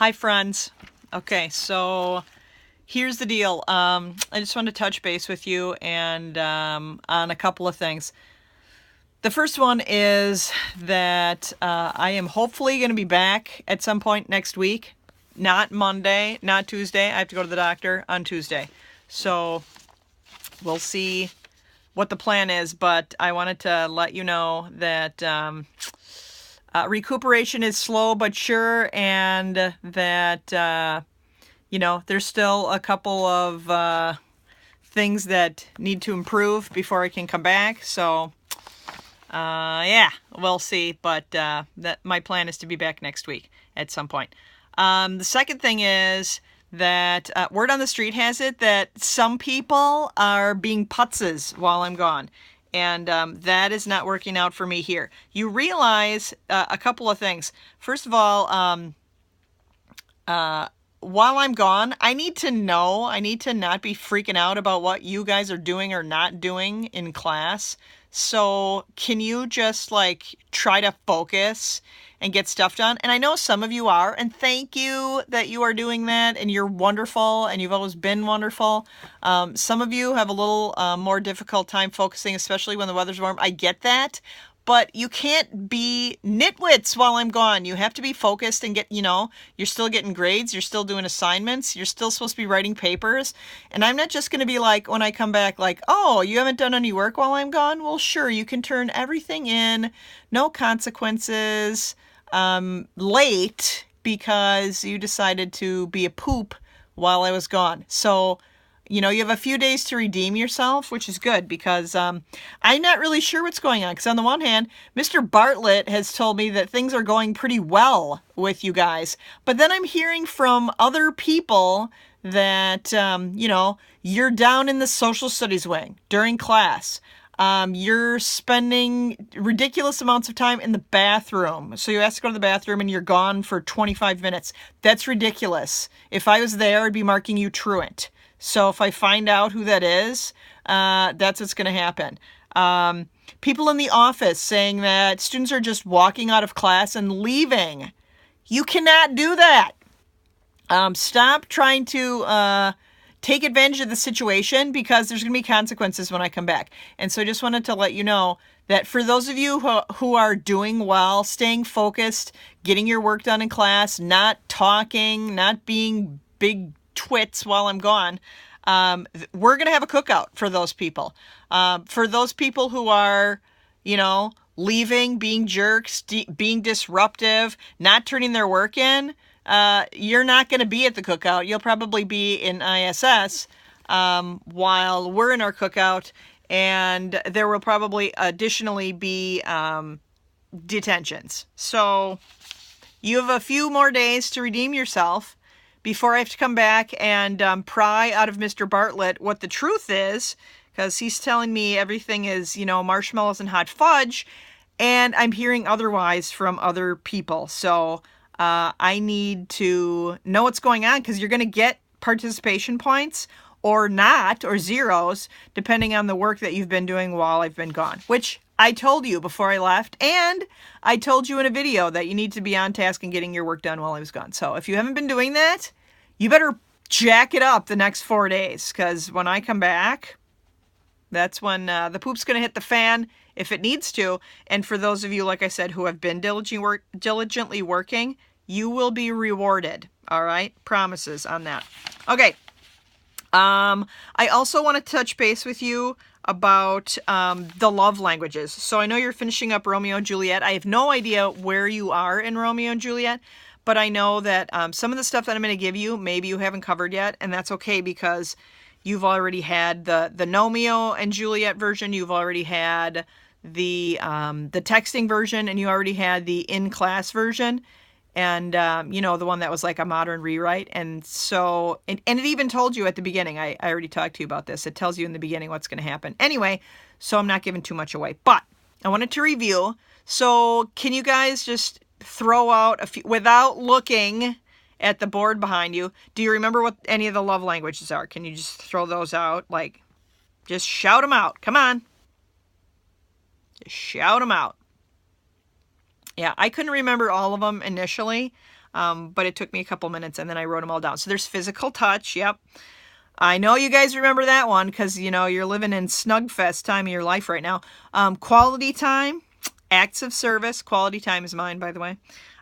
Hi, friends. Okay, so here's the deal. I just want to touch base with you and on a couple of things. The first one is that I am hopefully going to be back at some point next week. Not Monday, not Tuesday. I have to go to the doctor on Tuesday. So we'll see what the plan is, but I wanted to let you know that recuperation is slow but sure, and that there's still a couple of things that need to improve before I can come back. So, yeah, we'll see. But that my plan is to be back next week at some point. The second thing is that word on the street has it that some people are being putzes while I'm gone. And that is not working out for me here. You realize a couple of things. First of all, while I'm gone, I need to not be freaking out about what you guys are doing or not doing in class. So can you just try to focus and get stuff done? And I know some of you are, and thank you that you are doing that, and you're wonderful, and you've always been wonderful. Some of you have a little more difficult time focusing, especially when the weather's warm. I get that. But you can't be nitwits while I'm gone. You have to be focused and you're still getting grades. You're still doing assignments. You're still supposed to be writing papers. And I'm not just going to be when I come back, oh, you haven't done any work while I'm gone? Well, sure, you can turn everything in. No consequences. Late because you decided to be a poop while I was gone. So you have a few days to redeem yourself, which is good because I'm not really sure what's going on. Because on the one hand, Mr. Bartlett has told me that things are going pretty well with you guys. But then I'm hearing from other people that, you're down in the social studies wing during class. You're spending ridiculous amounts of time in the bathroom. So you ask to go to the bathroom and you're gone for 25 minutes. That's ridiculous. If I was there, I'd be marking you truant. So if I find out who that is, that's what's going to happen. People in the office saying that students are just walking out of class and leaving. You cannot do that. Stop trying to take advantage of the situation because there's going to be consequences when I come back. And so I just wanted to let you know that for those of you who are doing well, staying focused, getting your work done in class, not talking, not being big twits while I'm gone, we're going to have a cookout for those people. For those people who are, leaving, being jerks, being disruptive, not turning their work in, you're not going to be at the cookout. You'll probably be in ISS while we're in our cookout, and there will probably additionally be detentions. So you have a few more days to redeem yourself before I have to come back and pry out of Mr. Bartlett what the truth is, because he's telling me everything is, marshmallows and hot fudge, and I'm hearing otherwise from other people. So I need to know what's going on, because you're going to get participation points or not, or zeros, depending on the work that you've been doing while I've been gone, which I told you before I left, and I told you in a video that you need to be on task and getting your work done while I was gone. So if you haven't been doing that, you better jack it up the next 4 days, because when I come back, that's when the poop's going to hit the fan if it needs to. And for those of you, like I said, who have been diligently working, you will be rewarded. All right? Promises on that. Okay. I also want to touch base with you about the love languages. So I know you're finishing up Romeo and Juliet. I have no idea where you are in Romeo and Juliet, but I know that some of the stuff that I'm going to give you, maybe you haven't covered yet, and that's okay because you've already had the Romeo and Juliet version. You've already had the texting version, and you already had the in-class version. And, the one that was like a modern rewrite. And so, and it even told you at the beginning, I already talked to you about this. It tells you in the beginning what's going to happen. Anyway, so I'm not giving too much away, but I wanted to review. So can you guys just throw out a few, without looking at the board behind you, do you remember what any of the love languages are? Can you just throw those out? Just shout them out. Come on. Just shout them out. Yeah, I couldn't remember all of them initially, but it took me a couple minutes and then I wrote them all down. So there's physical touch. Yep. I know you guys remember that one because, you know, you're living in Snugfest time of your life right now. Quality time, acts of service. Quality time is mine, by the way.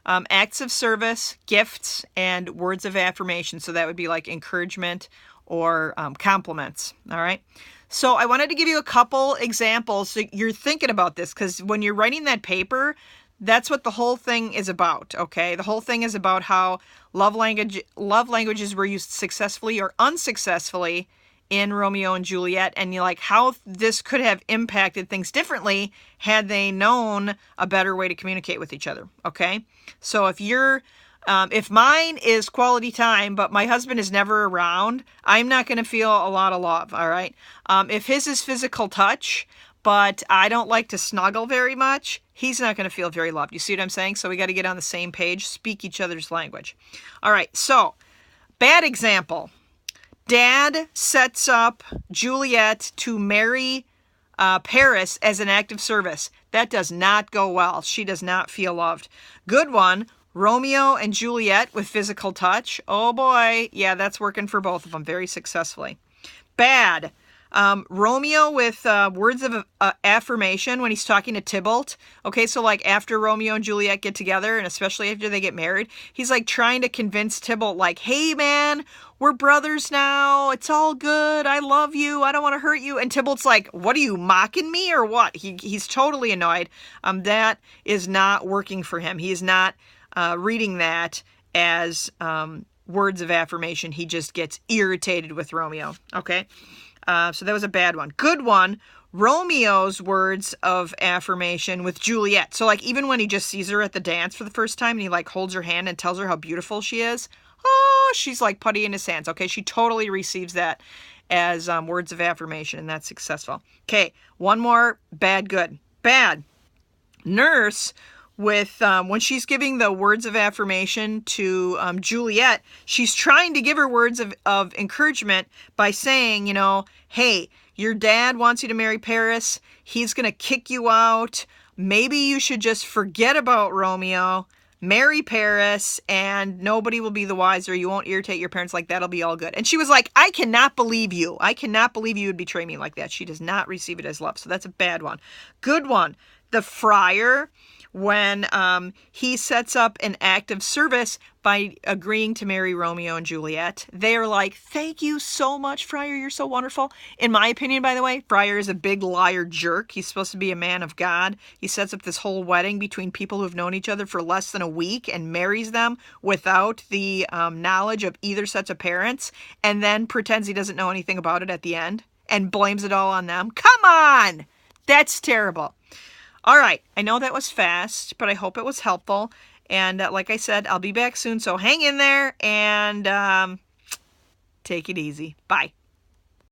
Acts of service, gifts, and words of affirmation. So that would be like encouragement or compliments. All right. So I wanted to give you a couple examples so you're thinking about this because when you're writing that paper, that's what the whole thing is about, okay? The whole thing is about how love languages were used successfully or unsuccessfully in Romeo and Juliet, and you like how this could have impacted things differently had they known a better way to communicate with each other, okay? So if mine is quality time, but my husband is never around, I'm not going to feel a lot of love, all right? If his is physical touch, but I don't like to snuggle very much, he's not going to feel very loved. You see what I'm saying? So we got to get on the same page, speak each other's language. All right, so bad example. Dad sets up Juliet to marry Paris as an act of service. That does not go well. She does not feel loved. Good one. Romeo and Juliet with physical touch. Oh boy. Yeah, that's working for both of them very successfully. Bad. Romeo with words of affirmation when he's talking to Tybalt. Okay, so like after Romeo and Juliet get together, and especially after they get married, he's like trying to convince Tybalt, like, hey man, we're brothers now. It's all good. I love you. I don't want to hurt you. And Tybalt's like, what are you, mocking me or what? He's totally annoyed. That is not working for him. He is not reading that as words of affirmation. He just gets irritated with Romeo. Okay. So that was a bad one. Good one, Romeo's words of affirmation with Juliet. So like even when he just sees her at the dance for the first time and he like holds her hand and tells her how beautiful she is, oh, she's like putty in his hands. Okay, she totally receives that as words of affirmation, and that's successful. Okay, one more, bad, good. Bad. Nurse with when she's giving the words of affirmation to Juliet, she's trying to give her words of encouragement by saying, you know, hey, your dad wants you to marry Paris. He's going to kick you out. Maybe you should just forget about Romeo, marry Paris, and nobody will be the wiser. You won't irritate your parents. Like, that'll be all good. And she was like, I cannot believe you. I cannot believe you would betray me like that. She does not receive it as love. So that's a bad one. Good one. The friar, when he sets up an act of service by agreeing to marry Romeo and Juliet. They are like, thank you so much, Friar. You're so wonderful. In my opinion, by the way, Friar is a big liar jerk. He's supposed to be a man of God. He sets up this whole wedding between people who've known each other for less than a week and marries them without the knowledge of either set of parents, and then pretends he doesn't know anything about it at the end and blames it all on them. Come on! That's terrible. All right, I know that was fast, but I hope it was helpful. And like I said, I'll be back soon, so hang in there and take it easy. Bye.